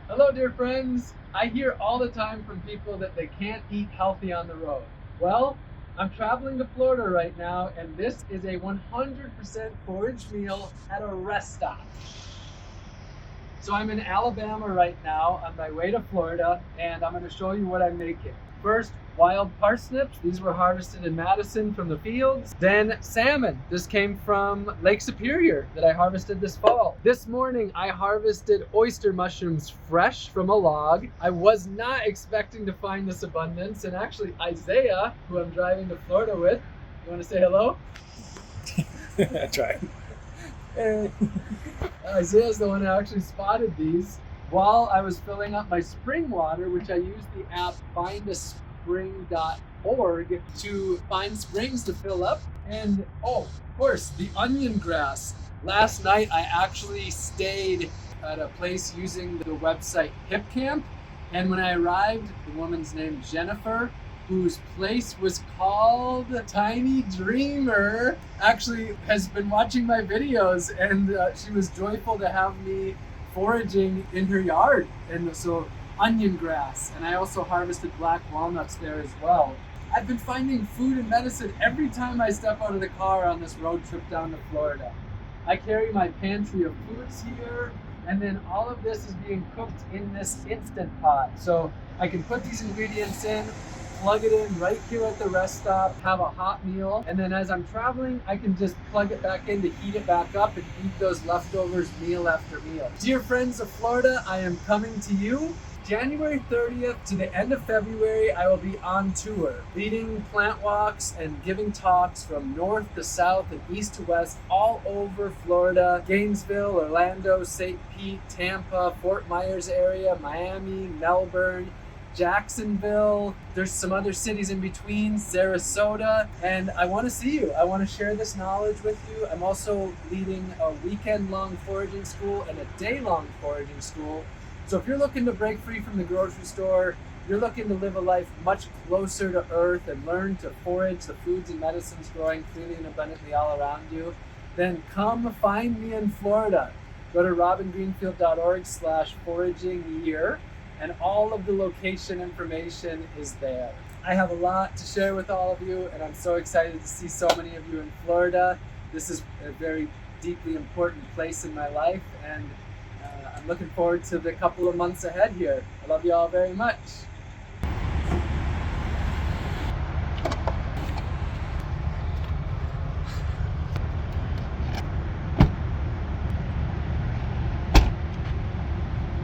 Hello, dear friends. I hear all the time from people that they can't eat healthy on the road. Well, I'm traveling to Florida right now, and this is a 100% foraged meal at a rest stop. So I'm in Alabama right now on my way to Florida, and I'm going to show you what I'm making. First, wild parsnips. These were harvested in Madison from the fields. Then salmon. This came from Lake Superior that I harvested this fall. This morning, I harvested oyster mushrooms fresh from a log. I was not expecting to find this abundance, and actually Isaiah, who I'm driving to Florida with, you want to say hello? I tried. Isaiah's the one who actually spotted these while I was filling up my spring water, which I used the app findaspring.org to find springs to fill up. And of course, the onion grass. Last night I actually stayed at a place using the website HipCamp, and when I arrived, the woman's name Jennifer, whose place was called Tiny Dreamer, actually has been watching my videos, and she was joyful to have me foraging in her yard. And so onion grass, and I also harvested black walnuts there as well. I've been finding food and medicine every time I step out of the car on this road trip down to Florida. I carry my pantry of foods here, and then all of this is being cooked in this Instant Pot. So I can put these ingredients in, plug it in right here at the rest stop, have a hot meal, and then as I'm traveling, I can just plug it back in to heat it back up and eat those leftovers meal after meal. Dear friends of Florida, I am coming to you. January 30th to the end of February, I will be on tour, leading plant walks and giving talks from north to south and east to west all over Florida, Gainesville, Orlando, St. Pete, Tampa, Fort Myers area, Miami, Melbourne, Jacksonville. There's some other cities in between, Sarasota, and I want to see you. I want to share this knowledge with you. I'm also leading a weekend-long foraging school and a day-long foraging school. So if you're looking to break free from the grocery store, you're looking to live a life much closer to earth and learn to forage the foods and medicines growing freely and abundantly all around you, then come find me in Florida. Go to robingreenfield.org/foraging year, and all of the location information is there. I have a lot to share with all of you, and I'm so excited to see so many of you in Florida. This is a very deeply important place in my life, and I'm looking forward to the couple of months ahead here. I love you all very much.